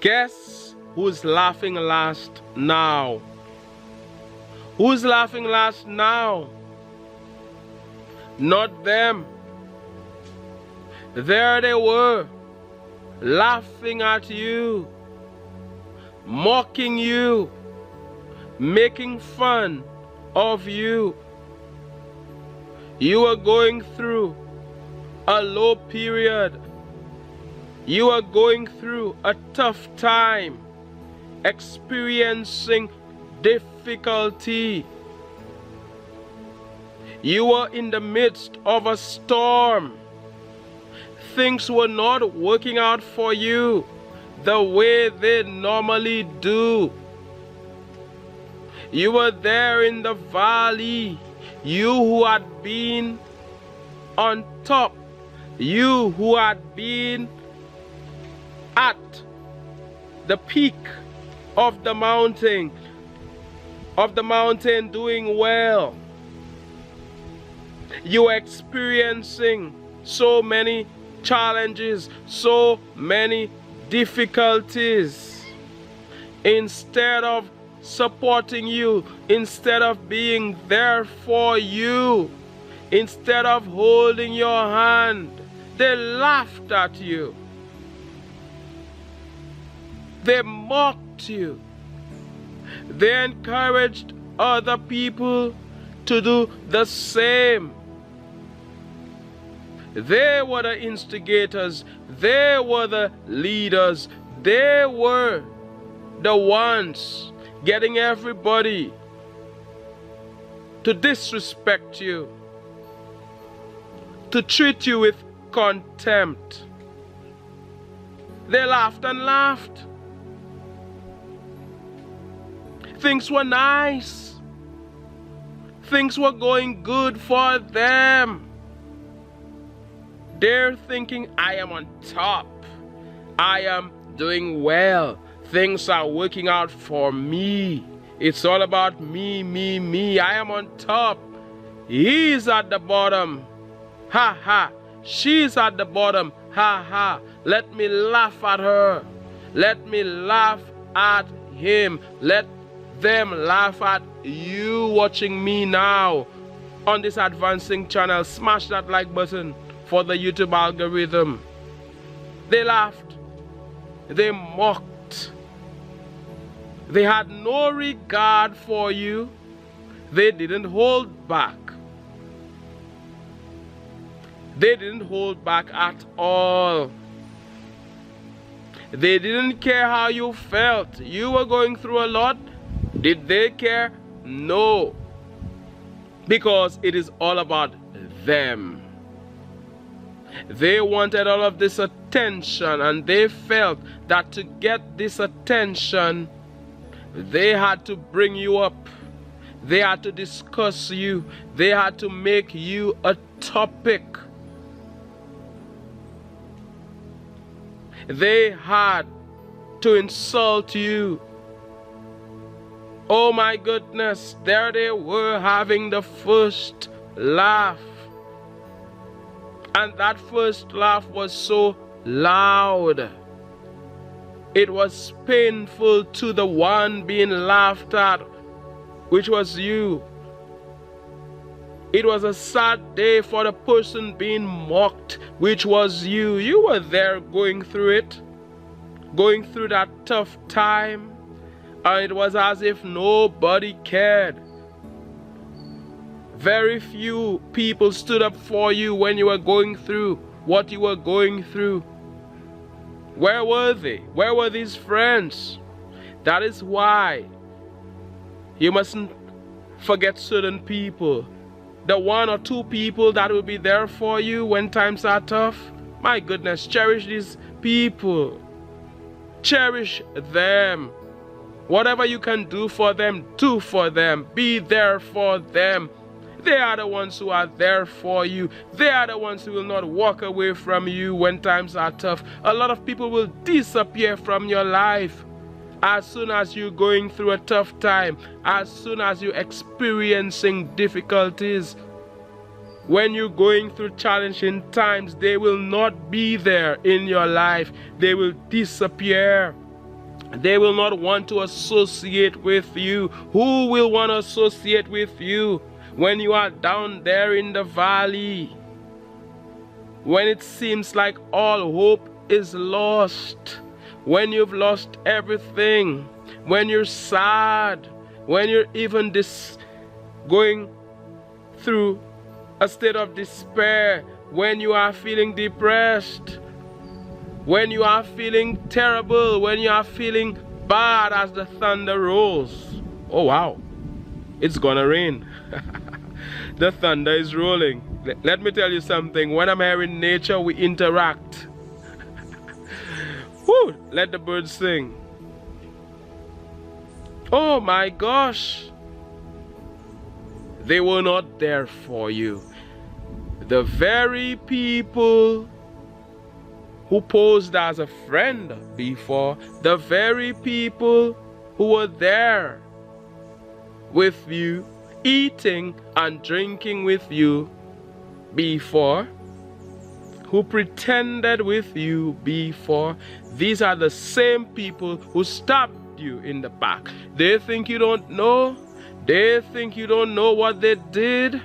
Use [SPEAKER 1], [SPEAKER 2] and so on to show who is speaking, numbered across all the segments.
[SPEAKER 1] Guess who's laughing last now? Who's laughing last now? Not them. There they were, laughing at you, mocking you, making fun of you. You were going through a low period. You are going through a tough time, experiencing difficulty. You were in the midst of a storm. Things were not working out for you the way they normally do. You were there in the valley. You who had been on top. You who had been at the peak of the mountain doing well. You are experiencing so many challenges, so many difficulties. Instead of supporting you, instead of being there for you, instead of holding your hand, they laughed at you. They mocked you. They encouraged other people to do the same. They were the instigators. They were the leaders. They were the ones getting everybody to disrespect you, to treat you with contempt. They laughed and laughed. Things were nice. Things were going good for them. They're thinking, I am on top. I am doing well. Things are working out for me. It's all about me, me, me. I am on top. He's at the bottom. Ha ha. She's at the bottom. Ha ha. Let me laugh at her. Let me laugh at him. Let them laugh at you watching me now on this advancing channel. Smash that like button for the YouTube algorithm. They laughed. They mocked. They had no regard for you. They didn't hold back. They didn't hold back at all. They didn't care how you felt. You were going through a lot. Did they care? No. Because it is all about them. They wanted all of this attention, and they felt that to get this attention, they had to bring you up. They had to discuss you. They had to make you a topic. They had to insult you. Oh my goodness, there they were having the first laugh. And that first laugh was so loud. It was painful to the one being laughed at, which was you. It was a sad day for the person being mocked, which was you. You were there going through it, going through that tough time, and it was as if nobody cared. Very few people stood up for you when you were going through what you were going through. Where were they? Where were these friends? That is why you mustn't forget certain people. The one or two people that will be there for you when times are tough. My goodness, cherish these people. Cherish them. Whatever you can do for them, do for them. Be there for them. They are the ones who are there for you. They are the ones who will not walk away from you when times are tough. A lot of people will disappear from your life as soon as you're going through a tough time, as soon as you're experiencing difficulties. When you're going through challenging times, they will not be there in your life. They will disappear. They will not want to associate with you. Who will want to associate with you when you are down there in the valley? When it seems like all hope is lost. When you've lost everything. When you're sad. When you're even going through a state of despair. When you are feeling depressed. When you are feeling terrible, when you are feeling bad as the thunder rolls. Oh wow, it's gonna rain. The thunder is rolling. Let me tell you something, when I'm here in nature, we interact. Woo, let the birds sing. Oh my gosh. They were not there for you. The very people who posed as a friend before, the very people who were there with you, eating and drinking with you before, who pretended with you before, these are the same people who stabbed you in the back. They think you don't know. They think you don't know what they did.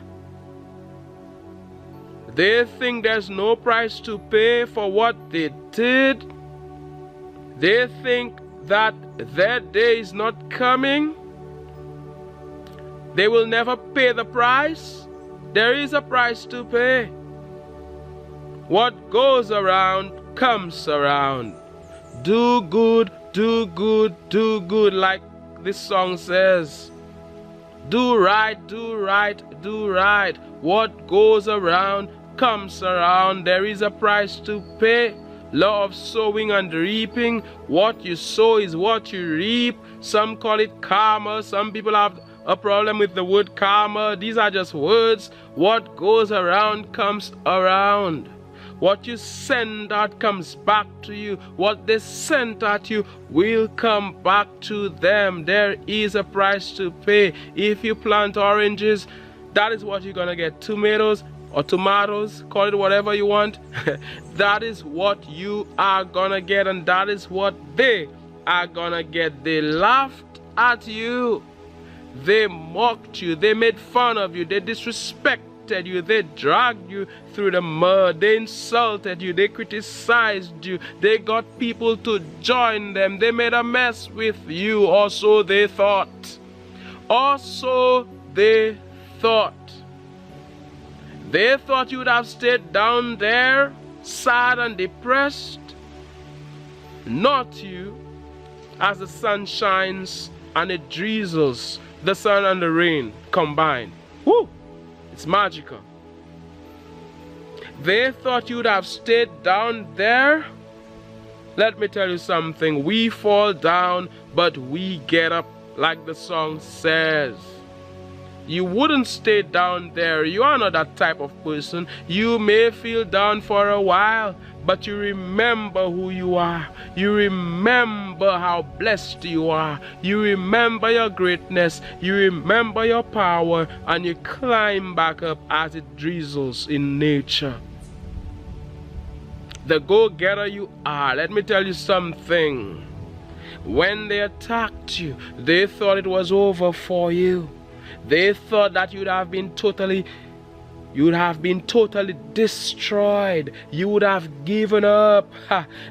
[SPEAKER 1] They think there's no price to pay for what they did. They think that their day is not coming. They will never pay the price. There is a price to pay. What goes around comes around. Do good, do good, do good, like this song says. Do right, do right, do right. What goes around comes around. There is a price to pay. Law of sowing and reaping. What you sow is what you reap. Some call it karma. Some people have a problem with the word karma. These are just words. What goes around comes around. What you send out comes back to you. What they sent at you will come back to them. There is a price to pay. If you plant oranges, that is what you're gonna get. Tomatoes or tomatoes, call it whatever you want. That is what you are gonna get, and that is what they are gonna get. They laughed at you. They mocked you. They made fun of you. They disrespected you. They dragged you through the mud. They insulted you. They criticized you. They got people to join them. They made a mess with you, or so they thought. Or so they thought. They thought you would have stayed down there, sad and depressed. Not you. As the sun shines and it drizzles, the sun and the rain combined. Woo! It's magical. They thought you would have stayed down there. Let me tell you something. We fall down, but we get up, like the song says. You wouldn't stay down there. You are not that type of person. You may feel down for a while, but you remember who you are. You remember how blessed you are. You remember your greatness. You remember your power, and you climb back up as it drizzles in nature. The go-getter you are. Let me tell you something. When they attacked you, they thought it was over for you. They thought that you'd have been totally destroyed. You would have given up.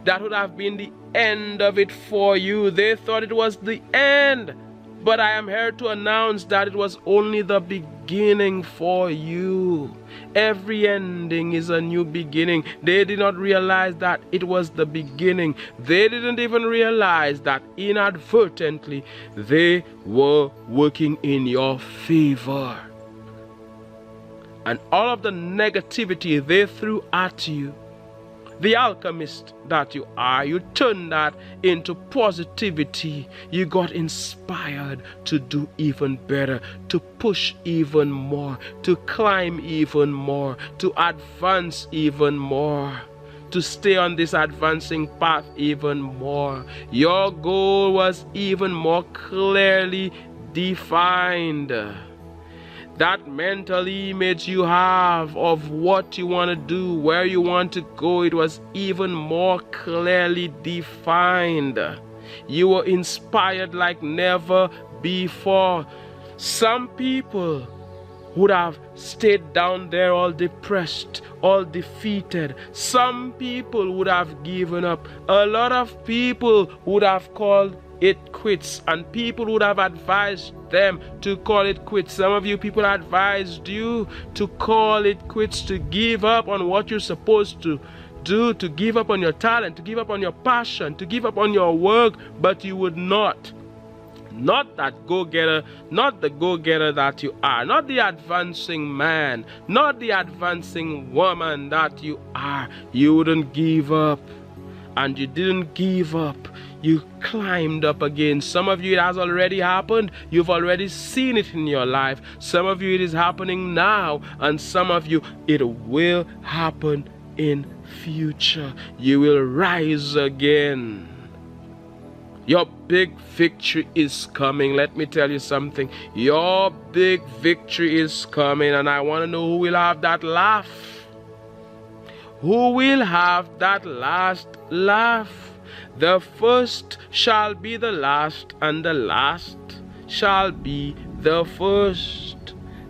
[SPEAKER 1] That would have been the end of it for you. They thought it was the end. But I am here to announce that it was only the beginning for you. Every ending is a new beginning. They did not realize that it was the beginning. They didn't even realize that inadvertently they were working in your favor. And all of the negativity they threw at you, the alchemist that you are, you turned that into positivity. You got inspired to do even better, to push even more, to climb even more, to advance even more, to stay on this advancing path even more. Your goal was even more clearly defined. That mental image you have of what you want to do, where you want to go, it was even more clearly defined. You were inspired like never before. Some people would have stayed down there all depressed, all defeated. Some people would have given up. A lot of people would have called it quits, and people would have advised them to call it quits. Some of you people advised you to call it quits, to give up on what you're supposed to do, to give up on your talent, to give up on your passion, to give up on your work, but you would not. Not that go-getter, not the go-getter that you are, not the advancing man, not the advancing woman that you are. You wouldn't give up, and you didn't give up. You climbed up again. Some of you, it has already happened. You've already seen it in your life. Some of you, it is happening now, and some of you, it will happen in future. You will rise again. Your big victory is coming. Let me tell you something. Your big victory is coming, and I want to know who will have that laugh. Who will have that last laugh? The first shall be the last, and the last shall be the first.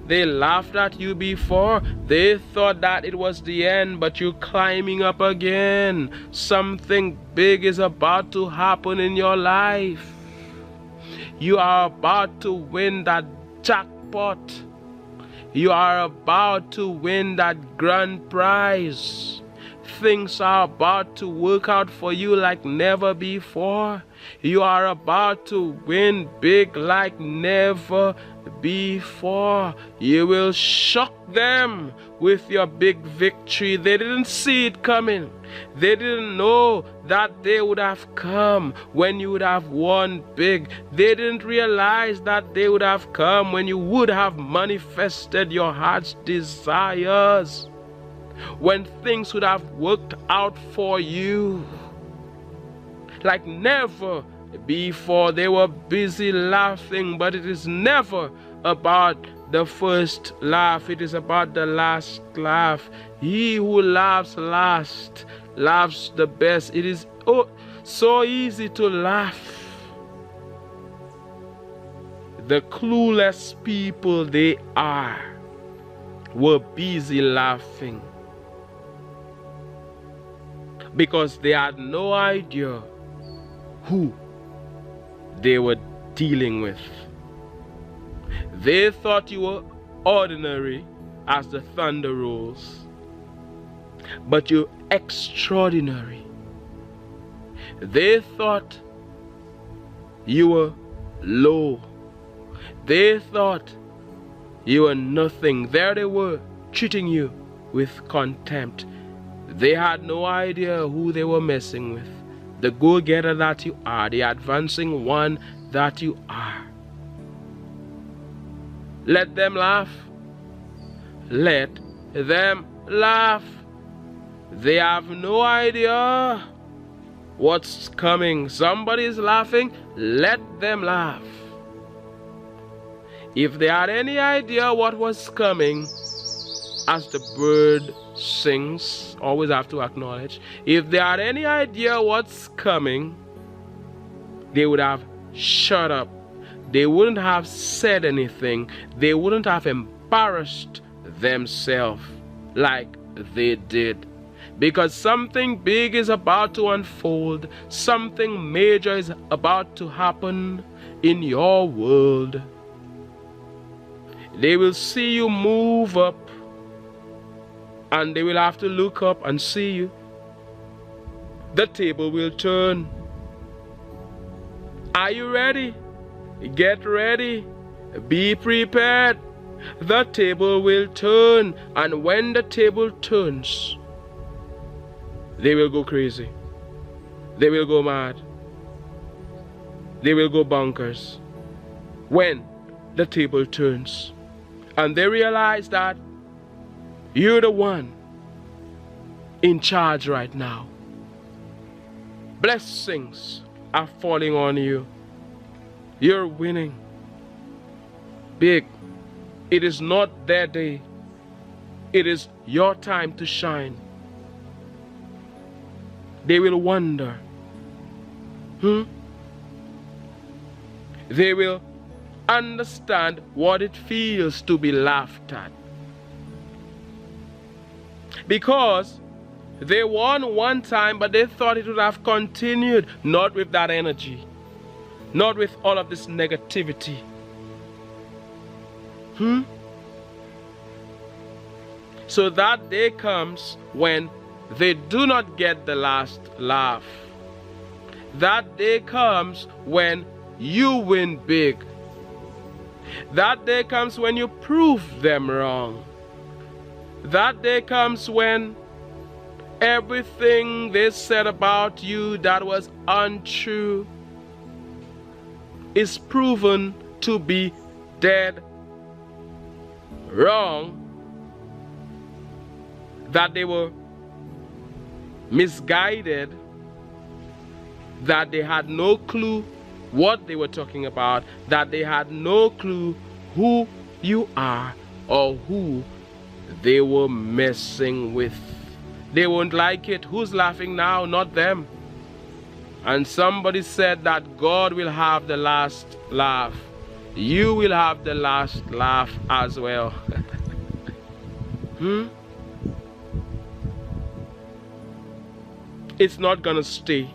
[SPEAKER 1] They laughed at you before. They thought that it was the end, but you're climbing up again. Something big is about to happen in your life. You are about to win that jackpot. You are about to win that grand prize. Things are about to work out for you like never before. You are about to win big like never before. You will shock them with your big victory. They didn't see it coming. They didn't know that they would have come when you would have won big. They didn't realize that they would have come when you would have manifested your heart's desires, when things would have worked out for you like never before. They were busy laughing, but it is never about the first laugh. It is about the last laugh. He who laughs last laughs the best. It is so easy to laugh. The clueless people they are were busy laughing because they had no idea who they were dealing with. They thought you were ordinary as the thunder rolls, but you're extraordinary. They thought you were low. They thought you were nothing. There they were, treating you with contempt. They had no idea who they were messing with. The go-getter that you are, the advancing one that you are. Let them laugh. Let them laugh. They have no idea what's coming. Somebody's laughing. Let them laugh. If they had any idea what was coming, as the bird sings, always have to acknowledge, if they had any idea what's coming, they would have shut up. They wouldn't have said anything. They wouldn't have embarrassed themselves like they did. Because something big is about to unfold. Something major is about to happen in your world. They will see you move up, and they will have to look up and see you. The table will turn. Are you ready? Get ready. Be prepared. The table will turn, and when the table turns, they will go crazy. They will go mad. They will go bonkers. When the table turns, and they realize that you're the one in charge right now. Blessings are falling on you. You're winning big. It is not their day. It is your time to shine. They will wonder, They will understand what it feels to be laughed at. Because they won one time, but they thought it would have continued, not with that energy, not with all of this negativity. So that day comes when they do not get the last laugh. That day comes when you win big. That day comes when you prove them wrong. That day comes when everything they said about you that was untrue is proven to be dead wrong, that they were misguided, that they had no clue what they were talking about, that they had no clue who you are or who they were messing with. They won't like it. Who's laughing now? Not them. And somebody said that God will have the last laugh. You will have the last laugh as well. It's not gonna stay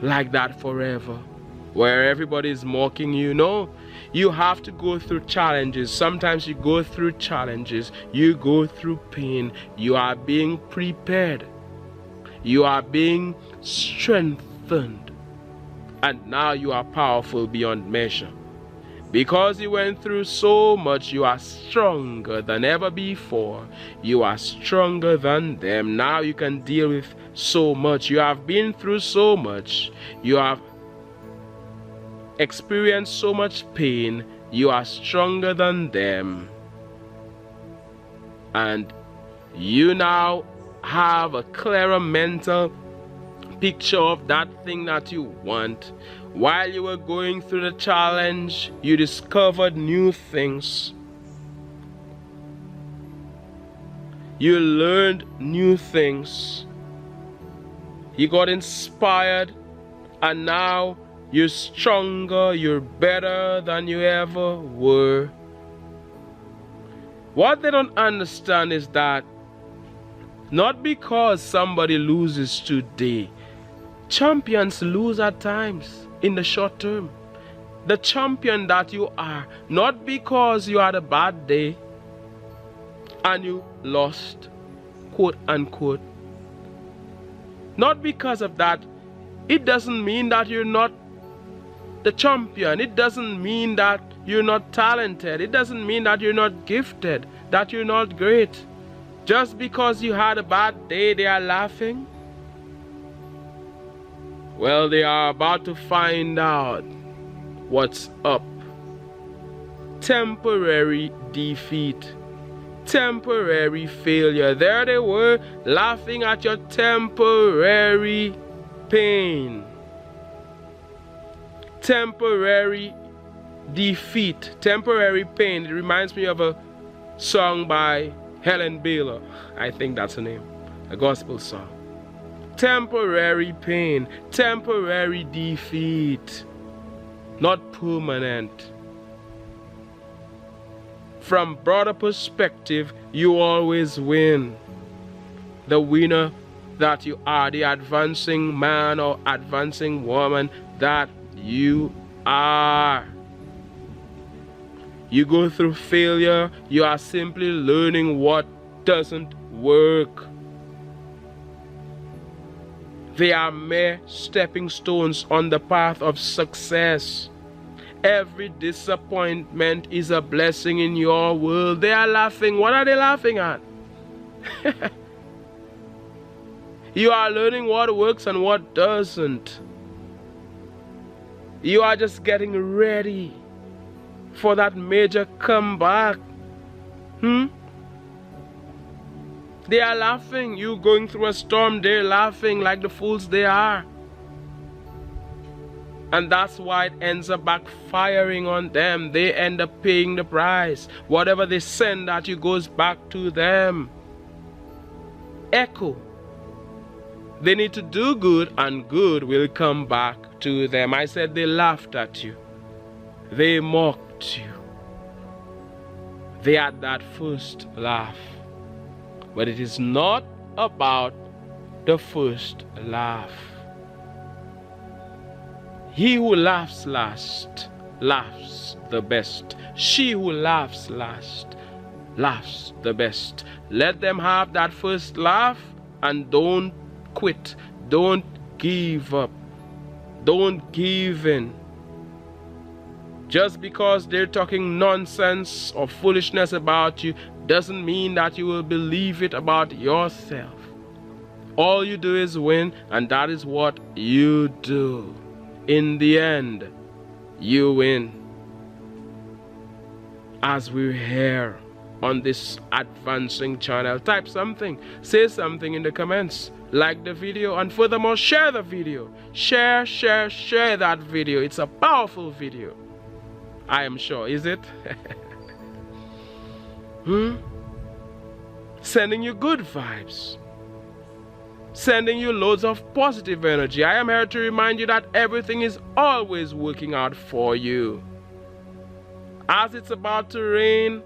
[SPEAKER 1] like that forever, where everybody is mocking you. No, you have to go through challenges. Sometimes you go through challenges, you go through pain. You are being prepared, you are being strengthened, and now you are powerful beyond measure. Because you went through so much, you are stronger than ever before. You are stronger than them. Now you can deal with so much. You have been through so much. You have experienced so much pain. You are stronger than them. And you now have a clearer mental picture of that thing that you want. While you were going through the challenge, you discovered new things. You learned new things. You got inspired, and now you're stronger, you're better than you ever were. What they don't understand is that not because somebody loses today, champions lose at times in the short term. The champion that you are, not because you had a bad day and you lost, quote unquote. Not because of that, it doesn't mean that you're not the champion. It doesn't mean that you're not talented. It doesn't mean that you're not gifted, that you're not great. Just because you had a bad day, they are laughing. Well, they are about to find out what's up. Temporary defeat, temporary failure. There they were, laughing at your temporary pain. Temporary defeat, temporary pain. It reminds me of a song by Helen Baylor. I think that's her name. A gospel song. Temporary pain, temporary defeat, not permanent. From broader perspective, you always win. The winner that you are, the advancing man or advancing woman that you are. You go through failure, you are simply learning what doesn't work. They are mere stepping stones on the path of success. Every disappointment is a blessing in your world. They are laughing. What are they laughing at? You are learning what works and what doesn't. You are just getting ready for that major comeback. They are laughing. You going through a storm, they're laughing like the fools they are. And that's why it ends up backfiring on them. They end up paying the price. Whatever they send at you goes back to them. Echo. They need to do good, and good will come back to them. I said they laughed at you. They mocked you. They had that first laugh. But it is not about the first laugh. He who laughs last laughs the best. She who laughs last laughs the best. Let them have that first laugh and don't quit. Don't give up. Don't give in. Just because they're talking nonsense or foolishness about you doesn't mean that you will believe it about yourself. All you do is win, and that is what you do. In the end, you win. As we're here on this advancing channel, type something, say something in the comments, like the video, and furthermore, share the video. Share that video. It's a powerful video, I am sure. Is it? Sending you good vibes, sending you loads of positive energy. I am here to remind you that everything is always working out for you. As it's about to rain,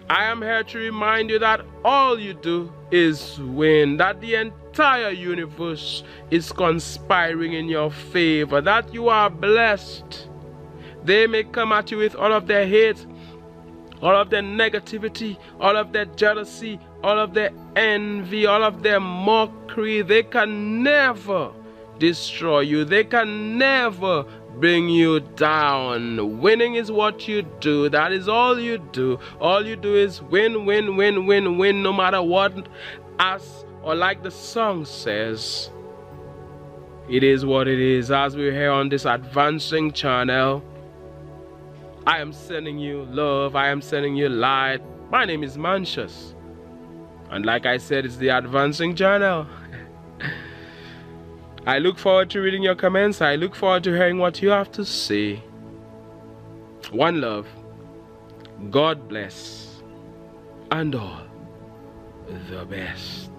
[SPEAKER 1] I am here to remind you that all you do is win, that the entire universe is conspiring in your favor, that you are blessed. They may come at you with all of their hate, all of their negativity, all of their jealousy, all of their envy, all of their mockery. They can never destroy you. They can never bring you down. Winning is what you do. That is all you do. All you do is win, win, win, win, win, no matter what. As or like the song says, it is what it is. As we're here on this advancing channel, I am sending you love. I am sending you light. My name is Mantius, and like I said, it's the advancing channel. I look forward to reading your comments. I look forward to hearing what you have to say. One love. God bless. And all the best.